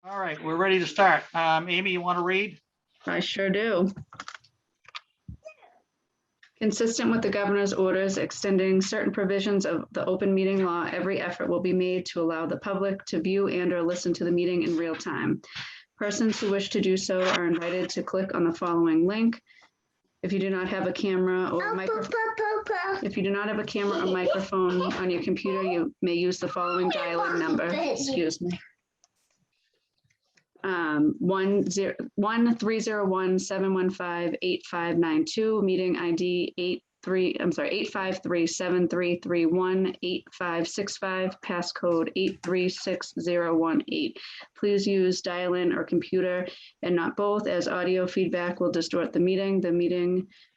All right, we're ready to start. Amy, you want to read? I sure do. Consistent with the governor's orders extending certain provisions of the open meeting law, every effort will be made to allow the public to view and/or listen to the meeting in real time. Persons who wish to do so are invited to click on the following link. If you do not have a camera or microphone, on your computer, you may use the following dial-in number. Excuse me. 1-301-715-8592, meeting ID 853-7331-8565, passcode 836018. Please use dial-in or computer and not both, as audio feedback will distort the meeting.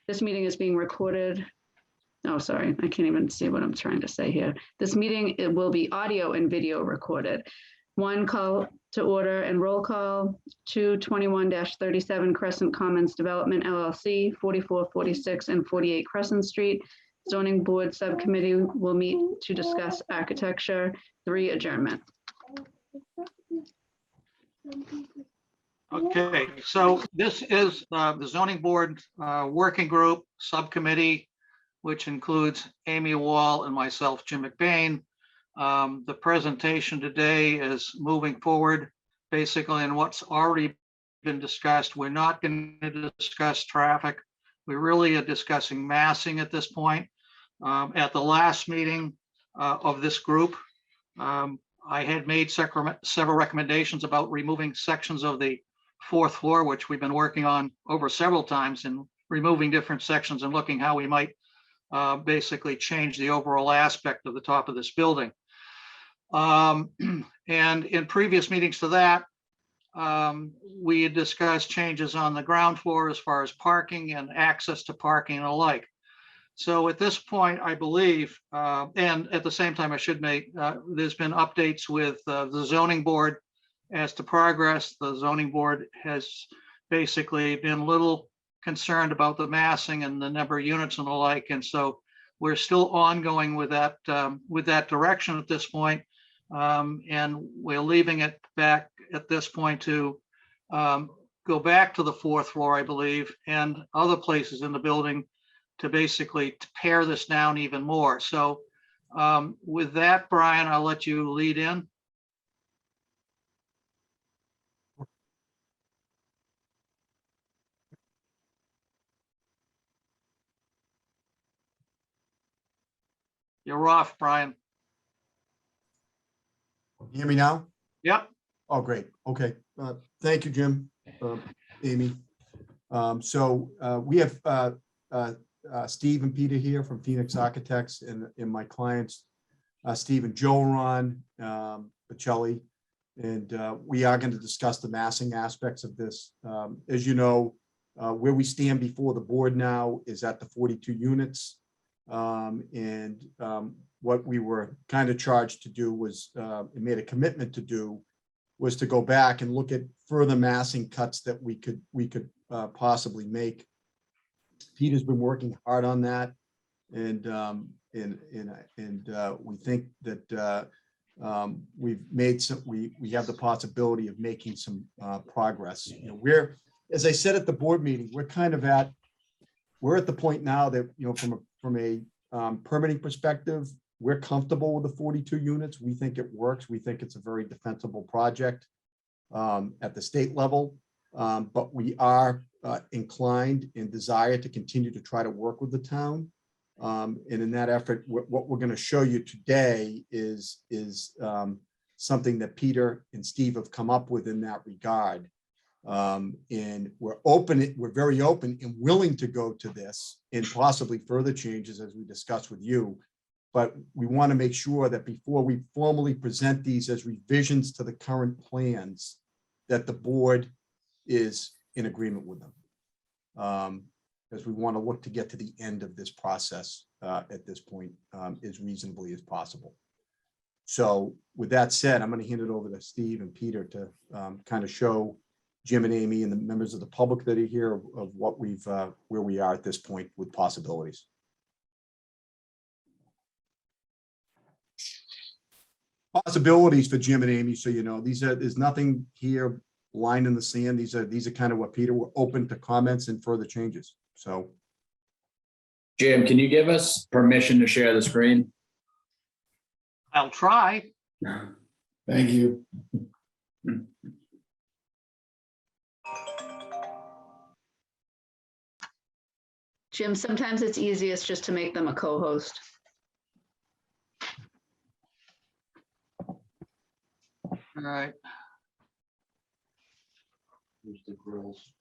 This meeting is being recorded. Oh, sorry, I can't even see what I'm trying to say here. This meeting, it will be audio and video recorded. 1, call to order and roll call. 221-37 Crescent Commons Development LLC, 44, 46, and 48 Crescent Street. Zoning Board Subcommittee will meet to discuss architecture. 3, adjournment. Okay, so this is the zoning board working group subcommittee, which includes Amy Wall and myself, Jim McBain. The presentation today is moving forward basically in what's already been discussed. We're not going to discuss traffic. We really are discussing massing at this point. At the last meeting of this group, I had made several recommendations about removing sections of the 4th floor, which we've been working on over several times, and removing different sections and looking how we might basically change the overall aspect of the top of this building. And in previous meetings to that, we had discussed changes on the ground floor as far as parking and access to parking and the like. So at this point, I believe, and at the same time, I should make, there's been updates with the zoning board as to progress. The zoning board has basically been a little concerned about the massing and the number of units and the like. And so we're still ongoing with that direction at this point. And we're leaving it back at this point to go back to the 4th floor, I believe, and other places in the building to basically pare this down even more. So with that, Brian, I'll let you lead in. You're off, Brian. You hear me now? Yep. Oh, great. Okay. Thank you, Jim, Amy. So we have Steve and Peter here from Phoenix Architects, and my clients, Steve and Joe Ron Bocelli, and we are going to discuss the massing aspects of this. As you know, where we stand before the board now is at the 42 units. What we were kind of charged to do was, and made a commitment to do, was to go back and look at further massing cuts that we could possibly make. Peter's been working hard on that, and we think that we've made some. We have the possibility of making some progress. You know, we're, as I said at the board meeting, we're at the point now that, you know, from a permitting perspective, we're comfortable with the 42 units. We think it works. We think it's a very defensible project at the state level, but we are inclined and desire to continue to try to work with the town. And in that effort, what we're going to show you today is something that Peter and Steve have come up with in that regard. And we're very open and willing to go to this and possibly further changes as we discuss with you. But we want to make sure that before we formally present these as revisions to the current plans, that the board is in agreement with them. As we want to look to get to the end of this process at this point as reasonably as possible. So with that said, I'm going to hand it over to Steve and Peter to kind of show Jim and Amy and the members of the public that are here of what where we are at this point with possibilities. possibilities for Jim and Amy, so you know, there's nothing here line in the sand. These are kind of what Peter, we're open to comments and further changes. So Jim, can you give us permission to share the screen? I'll try. Thank you. Jim, sometimes it's easiest just to make them a co-host. All right. Here's the grills.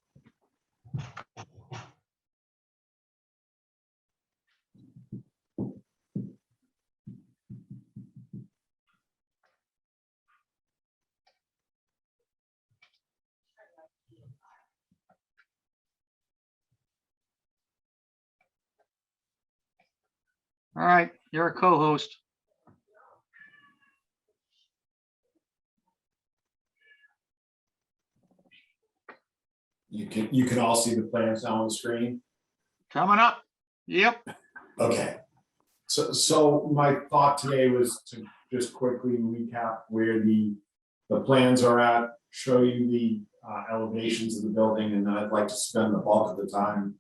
All right, you're a co-host. You can all see the plans now on the screen. Coming up. Yep. Okay. So my thought today was to just quickly recap where the plans are at, show you the elevations of the building, and then I'd like to spend the bulk of the time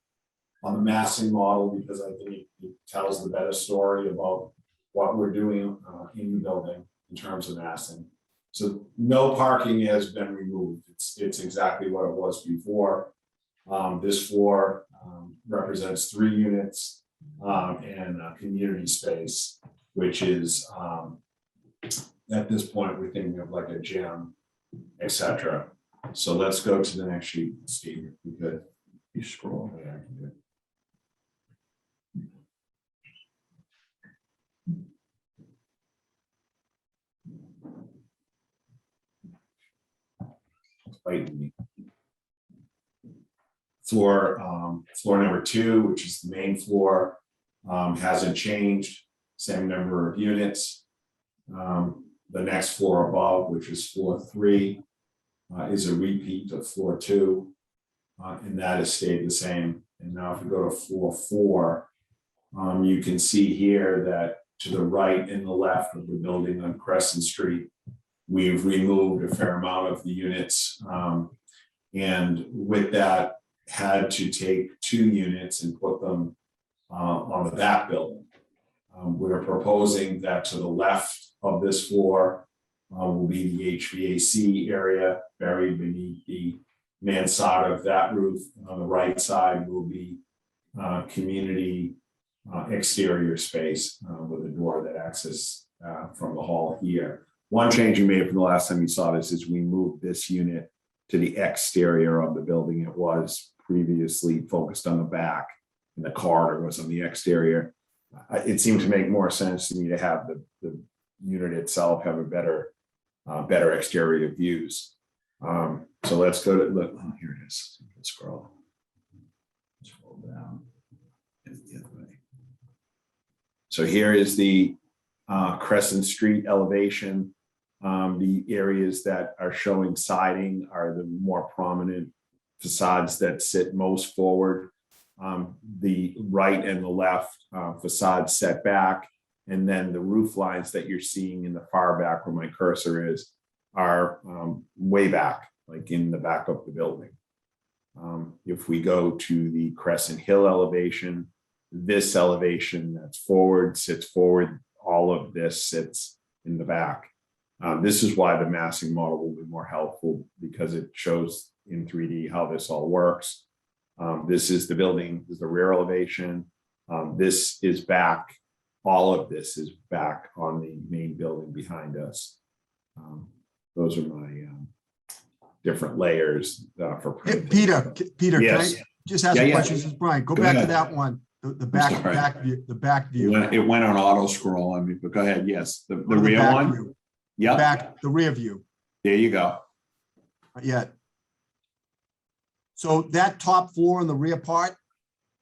on the massing model, because I think it tells the better story about what we're doing in the building in terms of massing. So no parking has been removed. It's exactly what it was before. This floor represents 3 units and a community space, which is at this point we're thinking of like a gym, etc. So let's go to the next sheet, Steve. If we could, you scroll. Yeah, I can do it. Floor number 2, which is the main floor, hasn't changed, same number of units. The next floor above, which is floor 3, is a repeat of floor 2, and that has stayed the same. And now if we go to floor 4, you can see here that to the right and the left of the building on Crescent Street, we've removed a fair amount of the units, and with that had to take 2 units and put them on the back building. We're proposing that to the left of this floor will be the HVAC area buried beneath the mansard of that roof. On the right side will be community exterior space with a door that access from the hall here. One change we made from the last time you saw this is we moved this unit to the exterior of the building. It was previously focused on the back, and the corridor was on the exterior. It seemed to make more sense to me to have the unit itself have a better exterior views. So let's go to look. Oh, here it is. Let's scroll down. The other way. So here is the Crescent Street elevation. The areas that are showing siding are the more prominent facades that sit most forward. The right and the left facades set back, and then the roof lines that you're seeing in the far back where my cursor is are way back, like in the back of the building. If we go to the Crescent Hill elevation, this elevation that's forward sits forward. All of this sits in the back. This is why the massing model will be more helpful, because it shows in 3D how this all works. This is the building, this is the rear elevation. This is back. All of this is back on the main building behind us. Those are my different layers for Peter, yes. can I just ask a question? This is Brian. Go back to that one. The back view. It went on auto scroll on me, but go ahead. Yes, the Go to rear back one. view. Yeah, The rear view. there you go. Not yet. So that top floor and the rear part,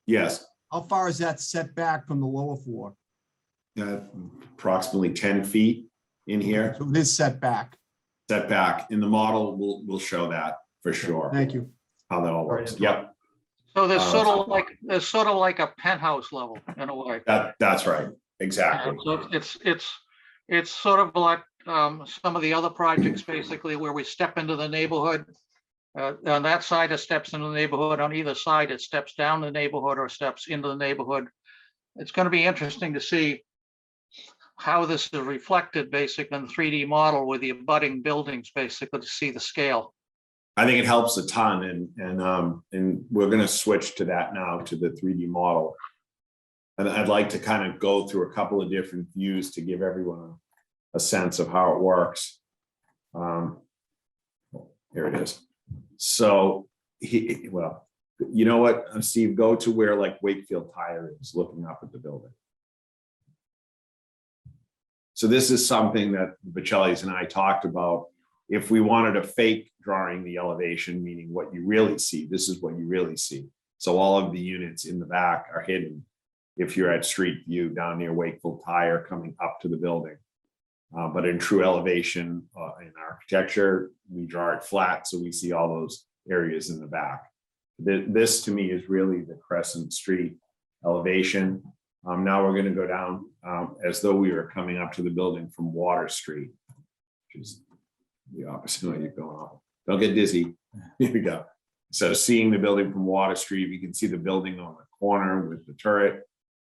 Yes, how far is that set back from the lower floor? approximately 10 feet in here, So it is set back. set back. In the model, we'll show that for sure. Thank you. How that all works. Yep, So there's sort of like a penthouse level in a way. that's right. Exactly. So it's sort of like some of the other projects, basically where we step into the neighborhood. On that side, it steps into the neighborhood. On either side, it steps down the neighborhood or steps into the neighborhood. It's going to be interesting to see how this is reflected basically in the 3D model with the abutting buildings, basically to see the scale. I think it helps a ton, and we're going to switch to that now, to the 3D model. And I'd like to kind of go through a couple of different views to give everyone a sense of how it works. Here it is. So, well, you know what, Steve, go to where like Wakefield Tire is, looking up at the building. So this is something that Bocelli's and I talked about. If we wanted a fake drawing the elevation, meaning what you really see, this is what you really see. So all of the units in the back are hidden if you're at street view down near Wakefield Tire coming up to the building. But in true elevation in architecture, we draw it flat, so we see all those areas in the back. This to me is really the Crescent Street elevation. Now we're going to go down as though we were coming up to the building from Water Street, which is the opposite way you're going off. Don't get dizzy. Here we go. So seeing the building from Water Street, you can see the building on the corner with the turret,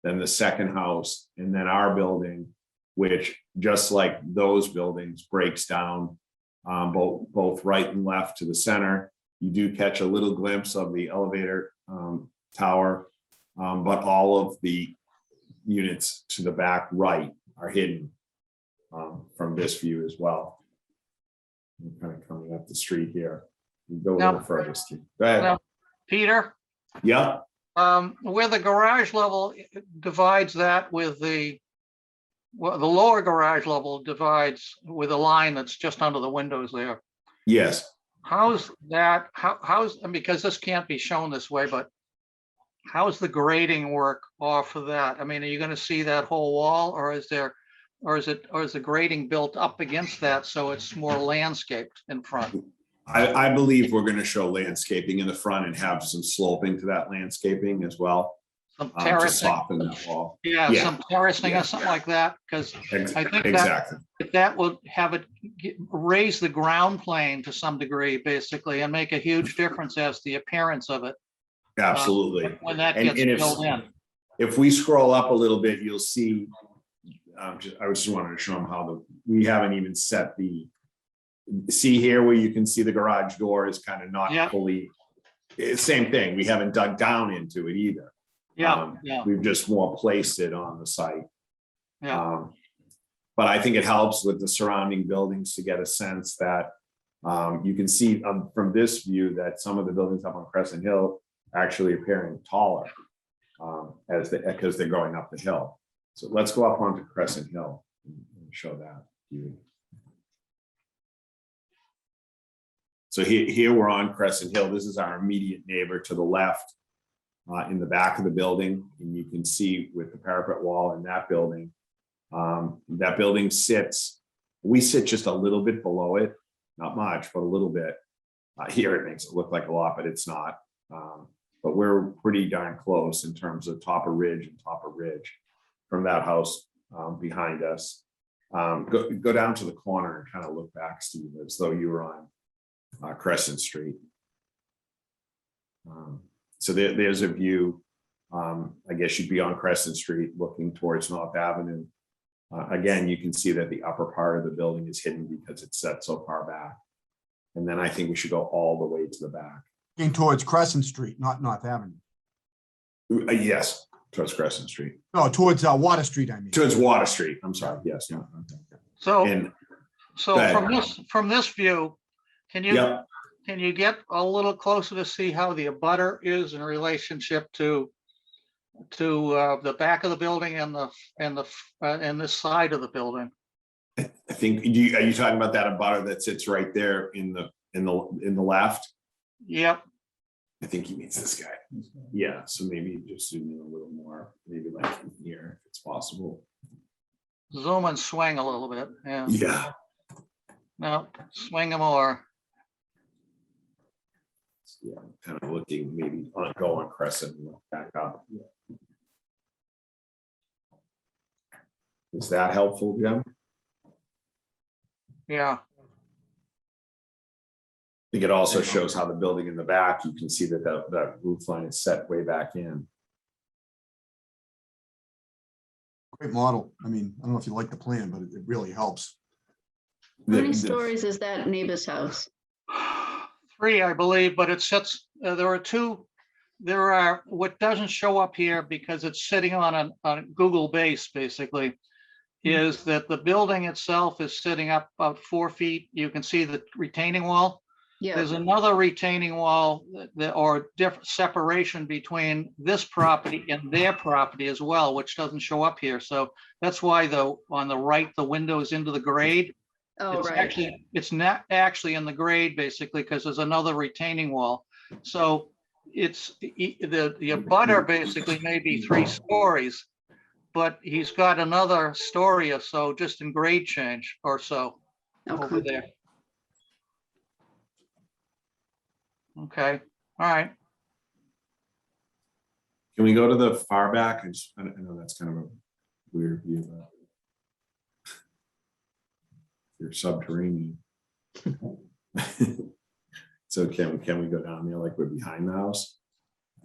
then the second house, and then our building, which just like those buildings breaks down both right and left to the center. You do catch a little glimpse of the elevator tower, but all of the units to the back right are hidden from this view as well. I'm kind of coming up the street here. You go a little further, Steve. Go ahead. Now, Peter, Yeah. where the garage level divides that with the lower garage level divides with a line that's just under the windows there. Yes. How's that? How's, because this can't be shown this way, but how's the grading work off of that? I mean, are you going to see that whole wall, or is the grading built up against that so it's more landscaped in front? I believe we're going to show landscaping in the front and have some sloping to that landscaping as well. Some To terracing, soften that wall. yeah, some terracing Yeah. or something like that, because I think Exactly. that will have it raise the ground plane to some degree, basically, and make a huge difference as the appearance of it. Absolutely. When that And- gets and if- filled in. If we scroll up a little bit, you'll see, I just wanted to show them how we haven't even set see here where you can see the garage door is kind of not Yeah. fully, same thing. We haven't dug down into it either. Yeah, yeah, We've just more placed it on the site. yeah. But I think it helps with the surrounding buildings to get a sense that you can see from this view that some of the buildings up on Crescent Hill actually appearing taller because they're going up the hill. So let's go up onto Crescent Hill and show that view. So here we're on Crescent Hill. This is our immediate neighbor to the left in the back of the building. And you can see with the parapet wall in that building we sit just a little bit below it, not much, but a little bit. Here it makes it look like a lot, but it's not. But we're pretty darn close in terms of top of ridge and top of ridge from that house behind us. Go down to the corner and kind of look back, Steve, as though you were on Crescent Street. So there's a view. I guess you'd be on Crescent Street looking towards North Avenue. Again, you can see that the upper part of the building is hidden because it's set so far back. And then I think we should go all the way to the back. Looking towards Crescent Street, not North Avenue. Yes, towards Crescent Street. No, towards Water Street, I mean. Towards Water Street. I'm sorry. Yes. No, okay. So, And so go ahead. from this view, can yeah, you get a little closer to see how the abutter is in relationship to the back of the building and this side of the building? I think are you talking about that abutter that sits right there in the left? Yep. I think he means this guy. Yeah, so maybe just zoom in a little more, maybe like from here, if it's possible. Zoom and swing a little bit. Yeah. Yeah. No, swing more. Yeah, kind of looking, maybe go on Crescent and look back up. Is that helpful, Jim? Yeah, I think it also shows how the building in the back, you can see that that roof line is set way back in. Great model. I mean, I don't know if you like the plan, but it really helps. How many stories is that neighbor's house? 3, I believe, but it sits, there are 2. There are, what doesn't show up here because it's sitting on a Google base, basically, is that the building itself is sitting up about 4 feet. You can see the retaining wall. Yeah, There's another retaining wall or different separation between this property and their property as well, which doesn't show up here. So that's why on the right, the window is into the grade. oh, It's right. actually, it's not actually in the grade, basically, because there's another retaining wall. So it's the abutter basically may be 3 stories, but he's got another story or so just in grade change or so over Okay. there. Okay, all right. Can we go to the far back? I know that's kind of a weird view. You're subterranean. So can we go down there like we're behind the house?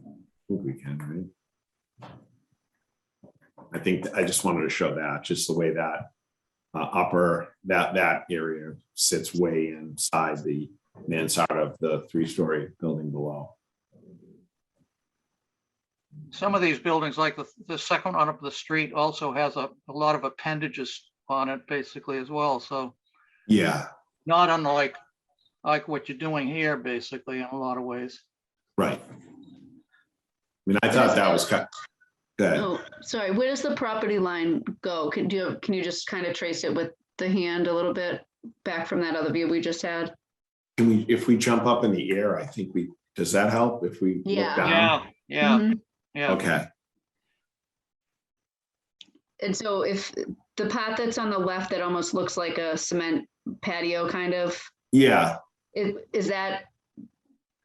I think we can, right? I think I just wanted to show that, just the way that that area sits way inside the inside of the 3-story building below. Some of these buildings, like the second one up the street, also has a lot of appendages on it, basically, as well. So Yeah, not unlike what you're doing here, basically, in a lot of ways. right. I mean, I thought that was kind of good. Oh, sorry, where does the property line go? Can you just kind of trace it with the hand a little bit back from that other view we just had? Can we, if we jump up in the air, I think does that help if we Yeah. look down? Yeah, Mhm. yeah. Okay, And so if the part that's on the left that almost looks like a cement patio kind of, yeah, is that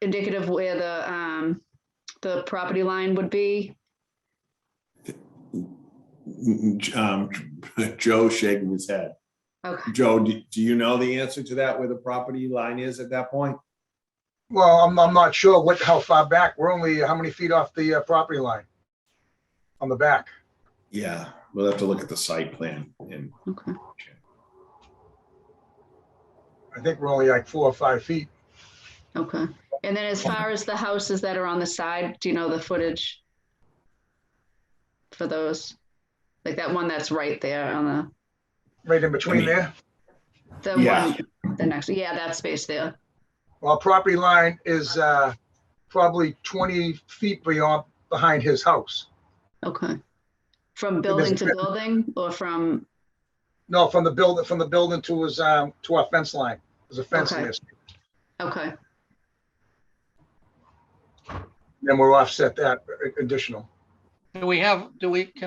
indicative where the property line would be? Joe shaking his head. Okay, Joe, do you know the answer to that, where the property line is at that point? Well, I'm not sure how far back. We're only how many feet off the property line on the back. Yeah, we'll have to look at the site plan and okay. I think we're only like 4 or 5 feet. Okay. And then as far as the houses that are on the side, do you know the footage for those? Like that one that's right there on Right in between I mean, there. the Yeah. one, the next, yeah, that space there. Well, property line is probably 20 feet behind his house. Okay. From building to building or from, No, from the building to his to our fence line. There's a fence Okay. there. okay, Then we're offset that additional. Can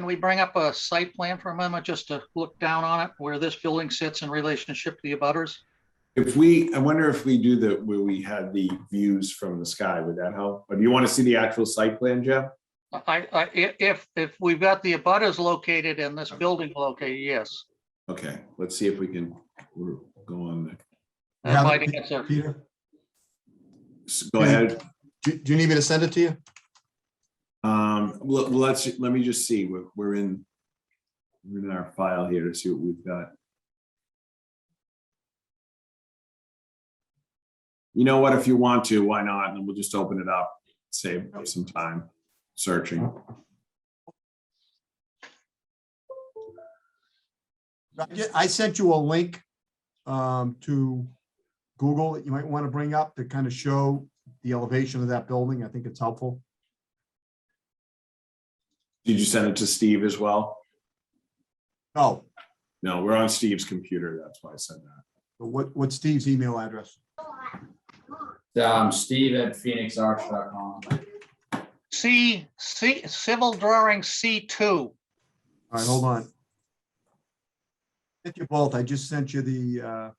we bring up a site plan for a moment, just to look down on it, where this building sits in relationship to the abutters? I wonder if we do where we had the views from the sky, would that help? Or do you want to see the actual site plan, Jeff? If we've got the abutters located and this building located, yes. Okay, let's see if we can, we're going, That Have might it, answer. Peter, go ahead. do you need me to send it to you? Let me just see, we're in our file here to see what we've got. You know what, if you want to, why not? And then we'll just open it up, save some time searching. I sent you a link to Google that you might want to bring up to kind of show the elevation of that building. I think it's helpful. Did you send it to Steve as well? Oh, No, we're on Steve's computer, that's why I said that. what's Steve's email address? Steve@phoenixarch.com. Civil drawing C2. All right, hold on. Thank you both. I just sent you the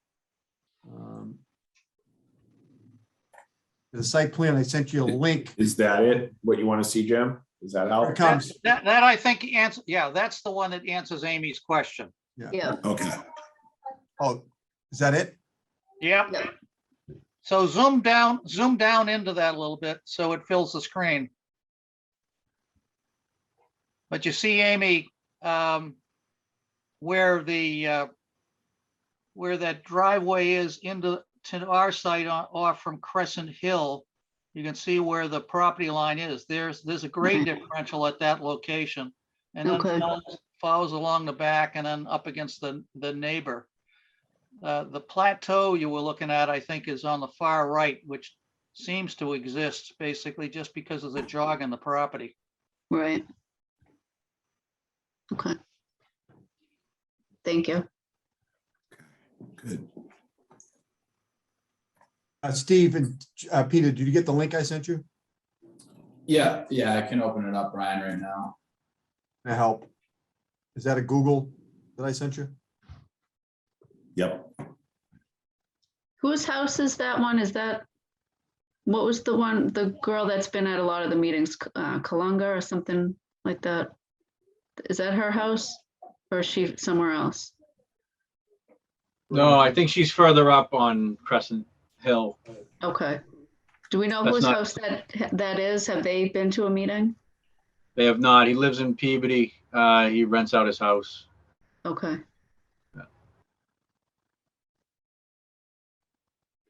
site plan. I sent you a link. Is that it? What you want to see, Jim? Does that Here help? it comes. That I think yeah, that's the one that answers Amy's question. yeah. Okay. Oh, Is that it? Yep. Yep. So zoom down into that a little bit so it fills the screen. But you see, Amy, where that driveway is to our site off from Crescent Hill, you can see where the property line is. There's a grade differential at that location. And then Okay. follows along the back and then up against the neighbor. The plateau you were looking at, I think, is on the far right, which seems to exist basically just because of the jog in the property. Right. Okay. Thank you. Good. Steve and Peter, did you get the link I sent you? Yeah, I can open it up, Brian, right now. Can I help? Is that a Google that I sent you? Yep. Whose house is that one? Is that, what was the girl that's been at a lot of the meetings, Kalunga or something like that? Is that her house or is she somewhere else? No, I think she's further up on Crescent Hill. Okay. Do we know That's whose not- house that is? Have they been to a meeting? They have not. He lives in Peabody. He rents out his house. Okay.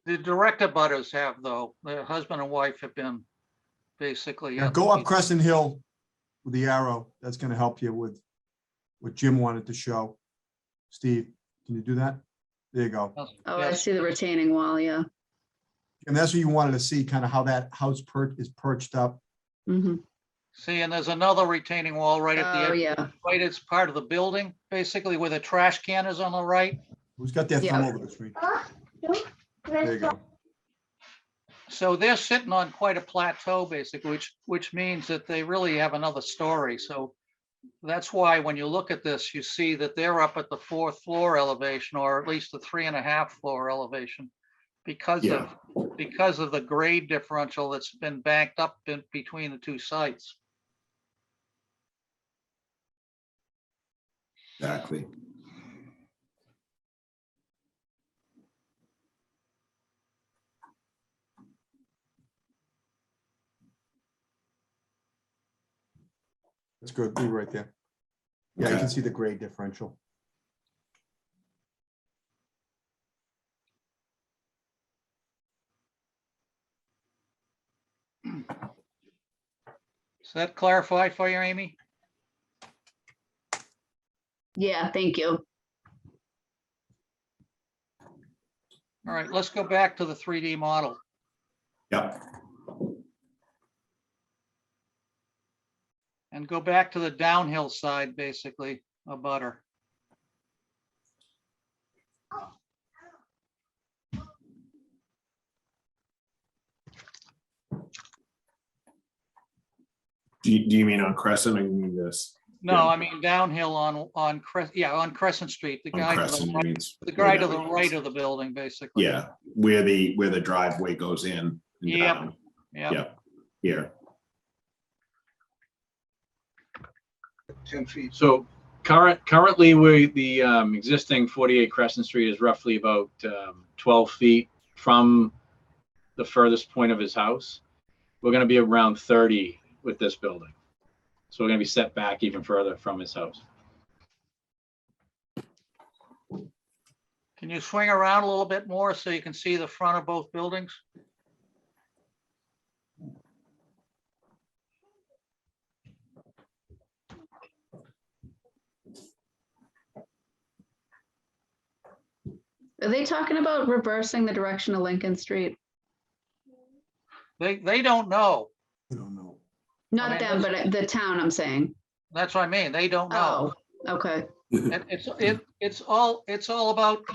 The direct abutters have, though. The husband and wife have been basically. Yeah, go up Crescent Hill with the arrow. That's going to help you with what Jim wanted to show. Steve, can you do that? There you go. Oh, I Yes. see the retaining wall, yeah. And that's what you wanted to see, kind of how that house is perched up. Mm-hmm. See, and there's another retaining wall right at the Oh, edge, yeah. right as part of the building, basically where the trash can is on the right. Who's got their Yeah. thumb over the screen? There you go. So they're sitting on quite a plateau, basically, which means that they really have another story. So that's why when you look at this, you see that they're up at the 4th floor elevation, or at least the 3.5 floor elevation, because Yeah. of the grade differential that's been banked up in between the two sites. Exactly. That's good. Leave it right there. Yeah, you Okay. can see the grade differential. Does that clarify for you, Amy? Yeah, thank you. All right, let's go back to the 3D model. Yep. And go back to the downhill side, basically, a butter. Do you mean on Crescent or you mean this? No, Yeah. I mean downhill on Crescent Street, the On guy to Crescent, the you right, mean the guy to where the that right is. of the building, basically. Yeah, where the driveway goes in. and Yep. down. Yeah. Yep. Here. 10 feet. So currently, the existing 48 Crescent Street is roughly about 12 feet from the furthest point of his house. We're going to be around 30 with this building. So we're going to be set back even further from his house. Can you swing around a little bit more so you can see the front of both buildings? Are they talking about reversing the direction of Lincoln Street? They don't know. I don't know. Not mean, them, but the town, I'm saying. That's what I mean. They don't know. Oh, okay. It's all about,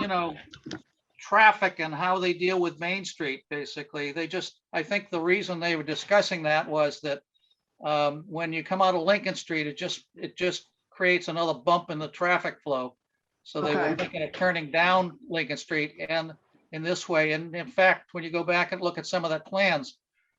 traffic and how they deal with Main Street, basically. I think the reason they were discussing that was that when you come out of Lincoln Street, it just creates another bump in the traffic flow. So they were Okay. thinking of turning down Lincoln Street and in this way. And in fact, when you go back and look at some of the plans,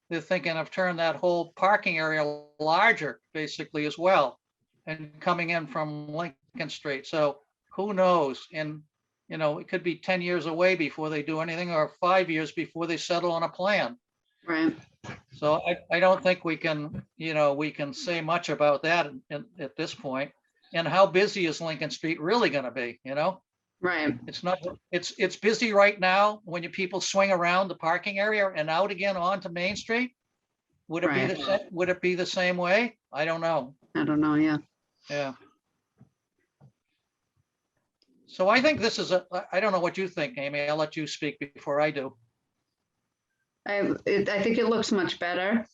they're thinking of turning that whole parking area larger, basically, as well, and coming in from Lincoln Street. So who knows? And you know, it could be 10 years away before they do anything, or 5 years before they settle on a plan. Right. So I don't think we can, you know, we can say much about that at this point. And how busy is Lincoln Street really gonna be, you know? Right. It's not, it's busy right now when you people swing around the parking area and out again onto Main Street. Would it be Right. would it be the same way? I don't know. I don't know. Yeah. Yeah. So I think this is I don't know what you think, Amy. I'll let you speak before I do. I think it looks much better.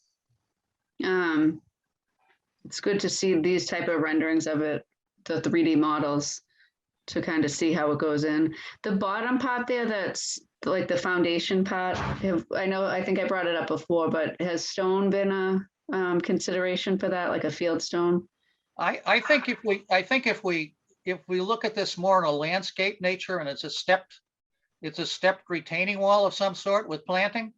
It's good to see these type of renderings of it, the 3D models, to kind of see how it goes in. The bottom part there, that's like the foundation part, I think I brought it up before, but has stone been a consideration for that, like a field stone? I think if we look at this more in a landscape nature and it's a stepped retaining wall of some sort with planting,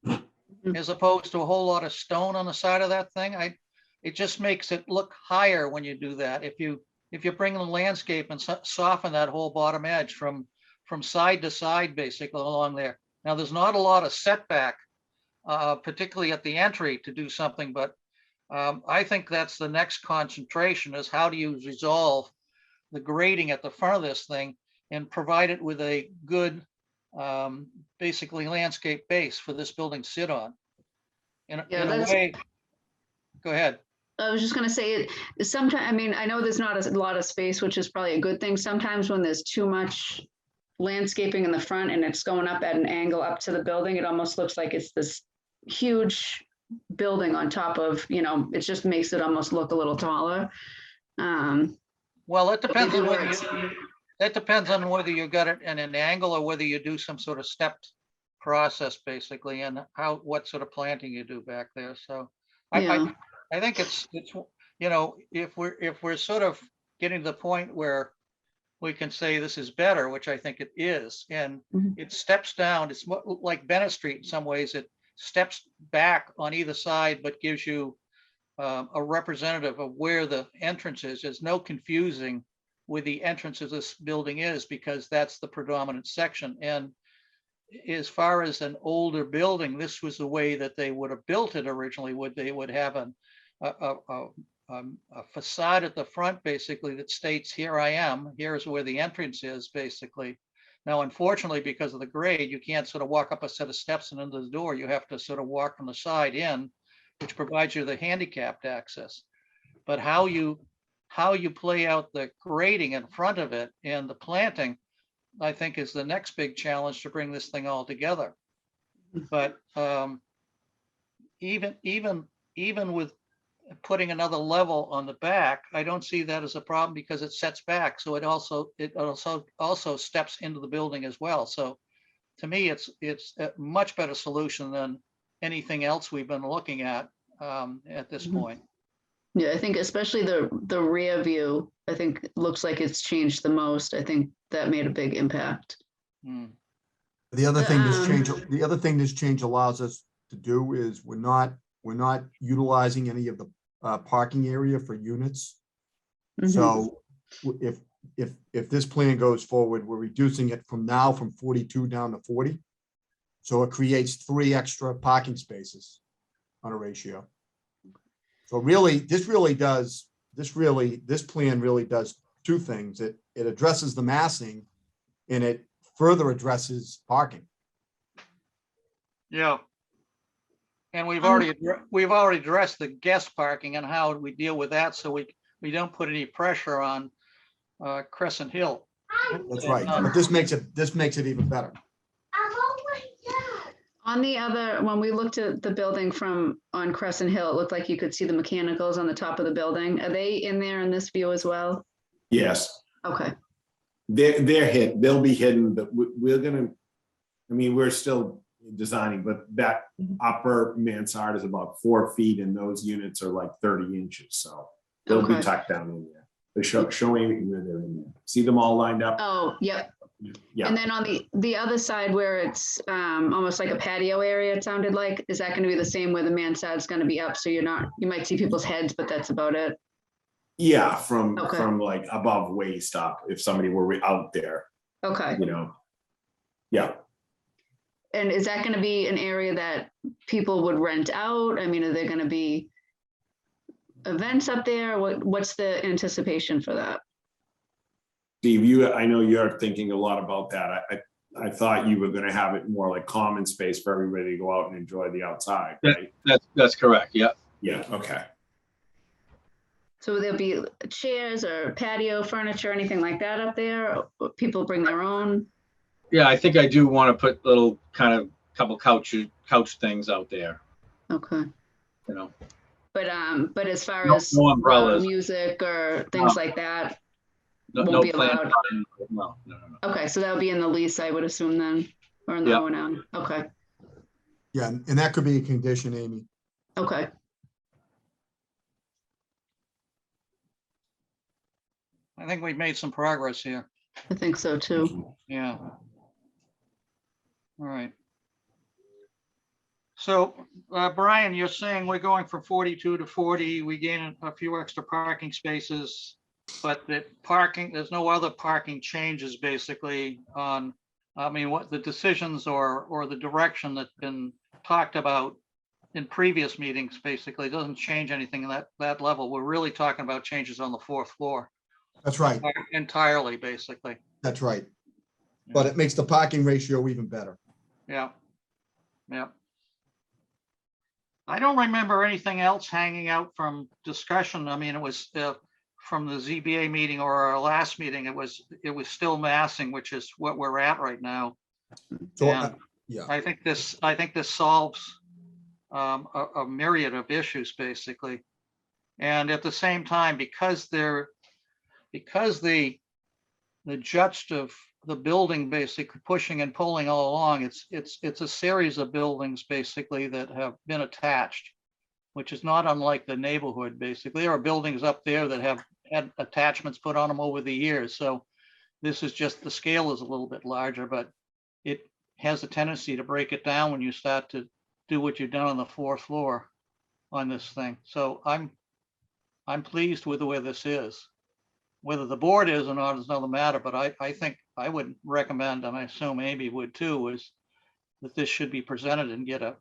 as opposed to a whole lot of stone on the side of that thing, it just makes it look higher when you do that. If you bring the landscape and soften that whole bottom edge from side to side, basically along there. Now, there's not a lot of setback, particularly at the entry to do something, but I think that's the next concentration, is how do you resolve the grading at the front of this thing and provide it with a good, basically landscape base for this building to sit on. In a way, go ahead. I was just gonna say, sometimes, I mean, I know there's not a lot of space, which is probably a good thing. Sometimes when there's too much landscaping in the front and it's going up at an angle up to the building, it almost looks like it's this huge building on top of, you know, it just makes it almost look a little taller. Well, it depends on whether that depends on whether you got it in an angle or whether you do some sort of stepped process, basically, and what sort of planting you do back there. So Yeah. I think it's, you know, if we're sort of getting to the point where we can say this is better, which I think it is, and Mhm. it steps down, it's like Bennett Street in some ways, it steps back on either side, but gives you a representative of where the entrance is. There's no confusing where the entrance of this building is, because that's the predominant section. And as far as an older building, this was the way that they would have built it originally. They would have a facade at the front, basically, that states, here I am, here's where the entrance is, basically. Now, unfortunately, because of the grade, you can't sort of walk up a set of steps and into the door. You have to sort of walk from the side in, which provides you the handicapped access. But how you play out the grading in front of it and the planting, I think, is the next big challenge to bring this thing all together. But even with putting another level on the back, I don't see that as a problem, because it sets back. So it also steps into the building as well. So to me, it's a much better solution than anything else we've been looking at this Mhm. point. Yeah, I think especially the rear view, I think looks like it's changed the most. I think that made a big impact. Hmm. The other thing this change allows us to do is we're not utilizing any of the parking area for units. Mhm. So if this plan goes forward, we're reducing it from 42 down to 40. So it creates 3 extra parking spaces on a ratio. So really, this plan really does 2 things. It addresses the massing, and it further addresses parking. Yeah. And we've already addressed the guest parking and how we deal with that, so we don't put any pressure on Crescent Hill. That's right. But this makes it even better. On the other, when we looked at the building on Crescent Hill, it looked like you could see the mechanicals on the top of the building. Are they in there in this view as well? Yes, Okay. they'll be hidden, but we're gonna, I mean, we're still designing, but that upper mansard is about 4 feet and those units are like 30 inches. So they'll be Okay. tucked down in there. They're showing where they're in there. See them all lined up? Oh, yep. Yeah. And then on the other side where it's almost like a patio area, it sounded like, is that going to be the same where the mansard's going to be up? So you might see people's heads, but that's about it. Yeah, Okay. from like above waist up, if somebody were out there, Okay. you know. Yeah, And is that going to be an area that people would rent out? I mean, are there going to be events up there? What's the anticipation for that? Steve, I know you're thinking a lot about that. I thought you were gonna have it more like common space for everybody to go out and enjoy the outside, right? That's correct. Yeah. Yeah, okay. So will there be chairs or patio furniture, anything like that up there? Or people bring their own? Yeah, I think I do want to put little kind of couple couch things out there, Okay. you know. But as far No- as no umbrellas. music or things like that, No, won't no be plan. allowed. No. Okay, so that would be in the lease, I would assume then, or in the Yeah. O&M. Okay, Yeah, and that could be a condition, Amy. okay. I think we've made some progress here. I think so too. Yeah. All right. So, Brian, you're saying we're going from 42 to 40, we gain a few extra parking spaces, but the parking, there's no other parking changes basically on, I mean, what the decisions or the direction that's been talked about in previous meetings basically doesn't change anything at that level. We're really talking about changes on the fourth floor That's right. entirely, basically. That's right. But it makes the parking ratio even better. Yeah. Yeah. I don't remember anything else hanging out from discussion. I mean, it was from the ZBA meeting or our last meeting, it was still massing, which is what we're at right now. So, And yeah, I think this solves a myriad of issues basically. And at the same time, because the judge of the building basically pushing and pulling all along, it's a series of buildings basically that have been attached, which is not unlike the neighborhood. Basically, there are buildings up there that have had attachments put on them over the years. So this is just, the scale is a little bit larger, but it has a tendency to break it down when you start to do what you've done on the fourth floor on this thing. So I'm pleased with the way this is. Whether the board is or not is another matter, but I think I would recommend, and I assume Amy would too, is that this should be presented and get a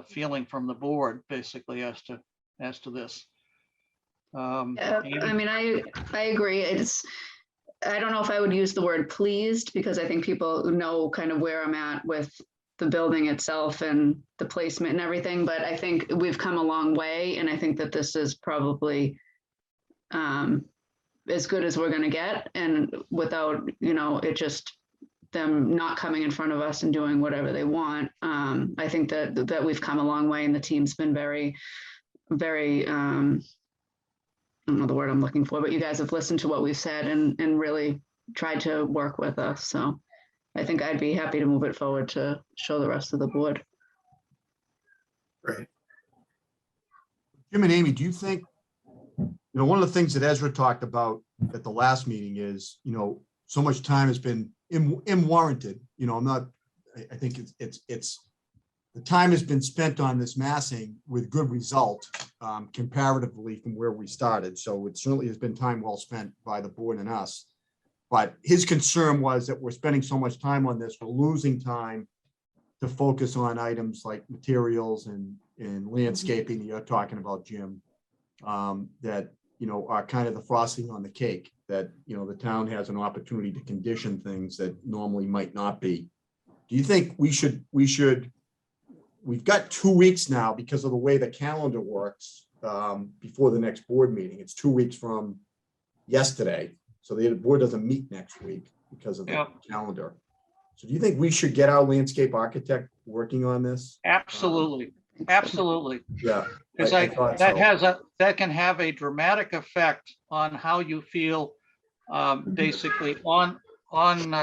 feeling from the board basically as to this. Amy? I mean, I agree. I don't know if I would use the word pleased, because I think people know kind of where I'm at with the building itself and the placement and everything, but I think we've come a long way, and I think that this is probably as good as we're going to get, and without, it just them not coming in front of us and doing whatever they want. I think that we've come a long way, and the team's been very, very, I don't know the word I'm looking for, but you guys have listened to what we've said and really tried to work with us. So I think I'd be happy to move it forward to show the rest of the board. Great. Jim and Amy, do you think, one of the things that Ezra talked about at the last meeting is, so much time has been unwarranted. I think it's the time has been spent on this massing with good result comparatively from where we started. So it certainly has been time well spent by the board and us. But his concern was that we're spending so much time on this, we're losing time to focus on items like materials and landscaping that you're talking about, Jim, that, are kind of the frosting on the cake, that, the town has an opportunity to condition things that normally might not be. Do you think we've got 2 weeks now because of the way the calendar works before the next board meeting. It's 2 weeks from yesterday. So the board doesn't meet next week because of the calendar. So do you think we should get our landscape architect working on this? Absolutely. Absolutely. Yeah. Because that can have a dramatic effect on how you feel basically on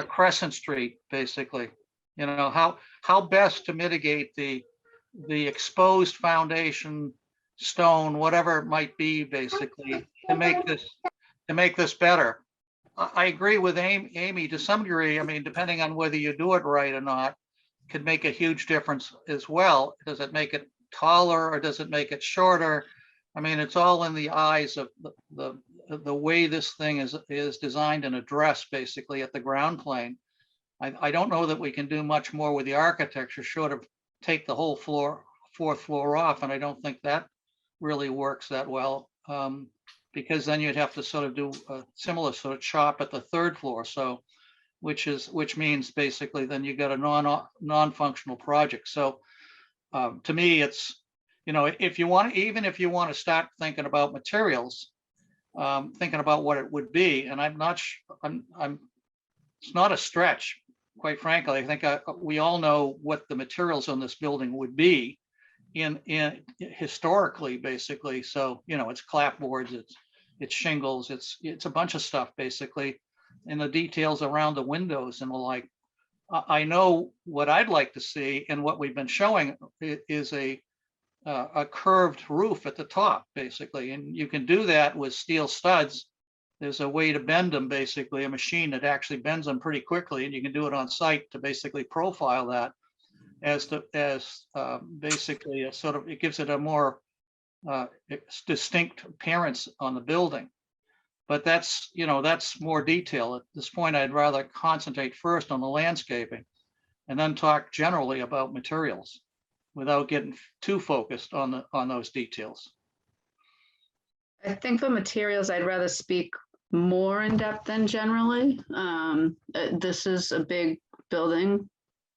Crescent Street, basically. How best to mitigate the exposed foundation, stone, whatever it might be, basically, to make this better. I agree with Amy to some degree. I mean, depending on whether you do it right or not, could make a huge difference as well. Does it make it taller or does it make it shorter? I mean, it's all in the eyes of the way this thing is designed and addressed basically at the ground plane. I don't know that we can do much more with the architecture short of take the whole floor, fourth floor off, and I don't think that really works that well. Because then you'd have to sort of do a similar sort of chop at the third floor. So, which means basically then you got a non-functional project. So to me, it's, if you want, even if you want to start thinking about materials, thinking about what it would be, and it's not a stretch, quite frankly. I think we all know what the materials on this building would be in historically, basically. So, it's clapboards, it's shingles, it's a bunch of stuff, basically, and the details around the windows and the like. I know what I'd like to see, and what we've been showing is a curved roof at the top, basically, and you can do that with steel studs. There's a way to bend them, basically, a machine that actually bends them pretty quickly, and you can do it on site to basically profile that as basically a sort of, it gives it a more distinct appearance on the building. But that's more detail. At this point, I'd rather concentrate first on the landscaping and then talk generally about materials without getting too focused on those details. I think for materials, I'd rather speak more in depth than generally. This is a big building,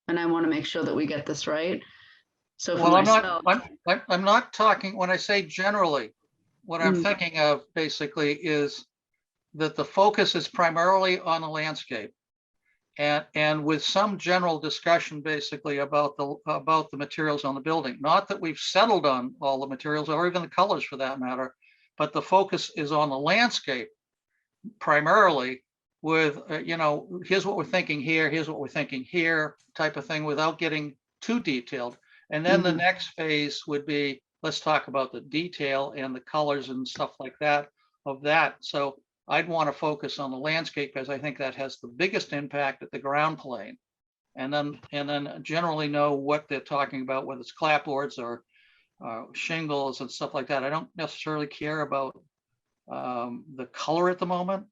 and I want to make sure that we get this right. So for myself, I'm not talking, when I say generally, what I'm thinking of basically is that the focus is primarily on the landscape, and with some general discussion basically about the materials on the building. Not that we've settled on all the materials or even the colors for that matter, but the focus is on the landscape primarily, with here's what we're thinking here, here's what we're thinking here, type of thing, without getting too detailed. And then the next phase would be, let's talk about the detail and the colors and stuff like that of that. So I'd want to focus on the landscape, because I think that has the biggest impact at the ground plane, and then generally know what they're talking about, whether it's clapboards or shingles and stuff like that. I don't necessarily care about the color at the moment,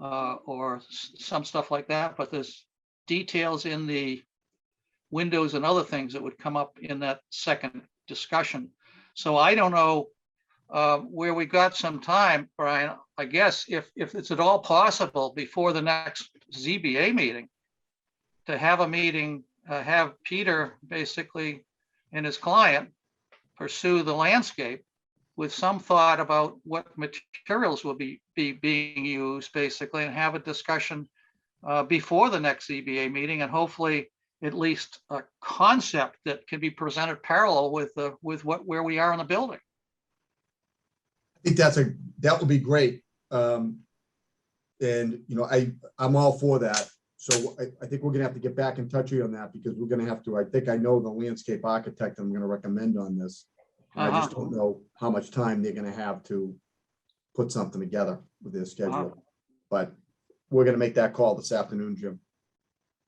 or some stuff like that, but there's details in the windows and other things that would come up in that second discussion. So I don't know where we got some time, Brian. I guess if it's at all possible before the next ZBA meeting, to have a meeting, have Peter basically and his client pursue the landscape with some thought about what materials will be being used, basically, and have a discussion before the next ZBA meeting, and hopefully at least a concept that can be presented parallel with where we are in the building. I think that would be great. And I'm all for that. So I think we're gonna have to get back in touch with you on that, because we're gonna have to, I think I know the landscape architect I'm gonna recommend on this. I just don't know how much time they're gonna have to put something together with their schedule. But we're gonna make that call this afternoon, Jim.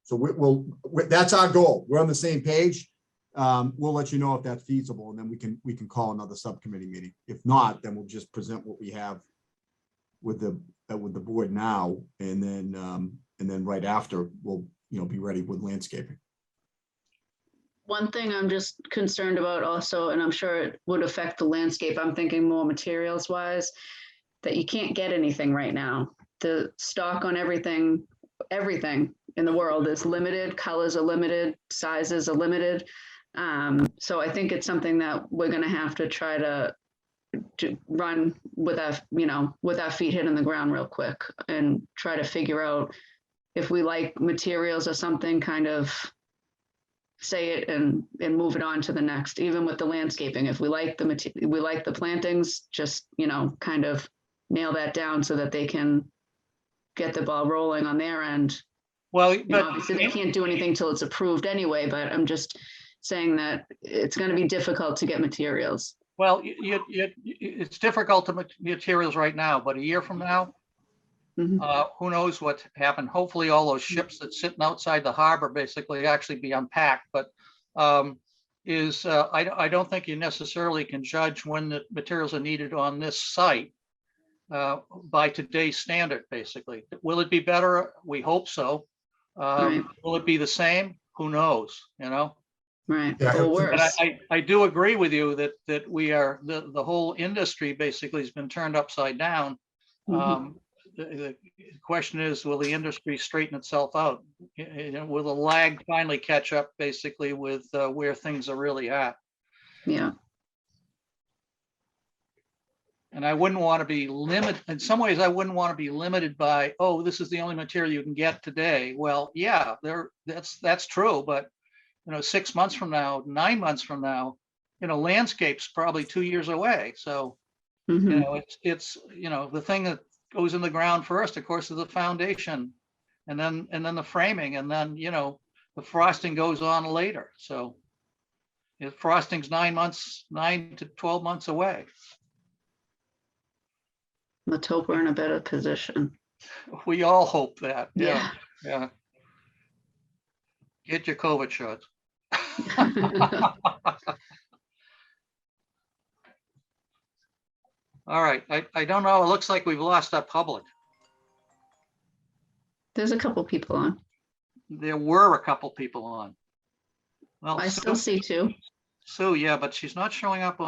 So that's our goal. We're on the same page. We'll let you know if that's feasible, and then we can call another subcommittee meeting. If not, then we'll just present what we have with the board now, and then right after we'll be ready with landscaping. one thing I'm just concerned about also, and I'm sure it would affect the landscape, I'm thinking more materials wise, that you can't get anything right now. The stock on everything in the world is limited, colors are limited, sizes are limited. So I think it's something that we're going to have to try to run with our feet hitting the ground real quick, and try to figure out if we like materials or something, kind of say it and move it on to the next. Even with the landscaping, if we like the plantings, just kind of nail that down so that they can get the ball rolling on their end. Well, but obviously they can't do anything till it's approved anyway, but I'm just saying that it's going to be difficult to get materials. Well, it's difficult to materials right now, but a year from now, who knows what happened? Hopefully all those ships that's sitting outside the harbor basically actually be unpacked, but I don't think you necessarily can judge when the materials are needed on this site by today's standard, basically. Will it be better? We hope so. Right. Will it be the same? Who knows, you know? Right. Yeah, Or and worse. I do agree with you that we are, the whole industry basically has been turned upside down. Mhm. The question is, will the industry straighten itself out? Will the lag finally catch up basically with where things are really at? Yeah. And I wouldn't want to be limited, in some ways, I wouldn't want to be limited by, oh, this is the only material you can get today. Well, yeah, that's true, but 6 months from now, 9 months from now, landscape's probably 2 years away. So, Mhm. it's the thing that goes in the ground first, of course, is the foundation, and then the framing, and then the frosting goes on later. So if frosting's 9 to 12 months away. Let's hope we're in a better position. We all hope that. Yeah. Yeah. Get your COVID shots. All right. I don't know. It looks like we've lost our public. There's a couple people on. There were a couple people on. Well, I still see two. Sue, yeah, but she's not showing up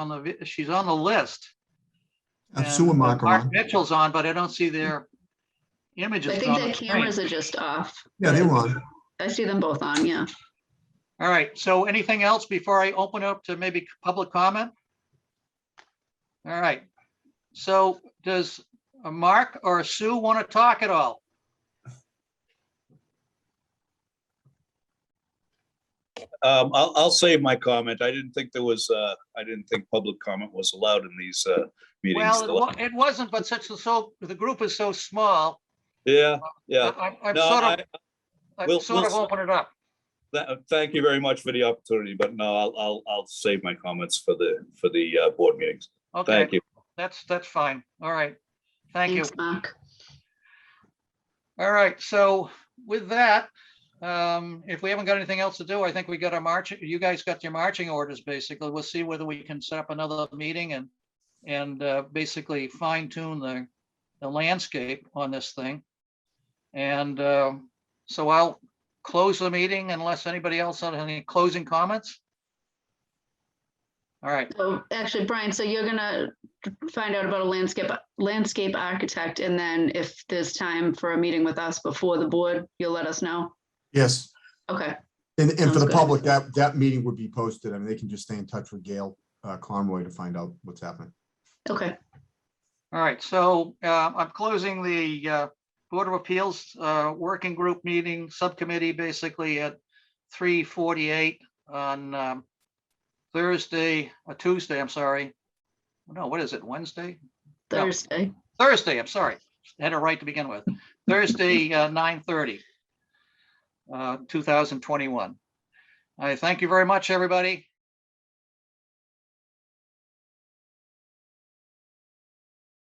she's on the list. Sue and Mark are Mark on. Mitchell's on, but I don't see their images I on think the their screen. cameras are just off. Yeah, they were on. I see them both on, yeah. All right. So anything else before I open up to maybe public comment? All right. So does Mark or Sue want to talk at all? I'll save my comment. I didn't think public comment was allowed in these meetings. Well, it wasn't, but the group is so small. Yeah. I'm No, sort of open it up. Thank you very much for the opportunity, but no, I'll save my comments for the board meetings. Okay. Thank you. That's fine. All right. Thank you. Thanks, Mark. All right. So with that, if we haven't got anything else to do, I think we got our marching. You guys got your marching orders, basically. We'll see whether we can set up another meeting and basically fine tune the landscape on this thing. And so I'll close the meeting unless anybody else has any closing comments. All right. So actually, Brian, so you're gonna find out about a landscape architect, and then if there's time for a meeting with us before the board, you'll let us know? Yes. Okay. And for Sounds the good. public, that meeting would be posted. I mean, they can just stay in touch with Gail Conroy to find out what's happening. Okay. All right. So I'm closing the Board of Appeals working group meeting subcommittee basically at 3:48 on Tuesday, I'm sorry. No, what is it, Wednesday? No. Thursday, I'm sorry. I had it right to begin with. Thursday, 9:30, 2021. I thank you very much, everybody.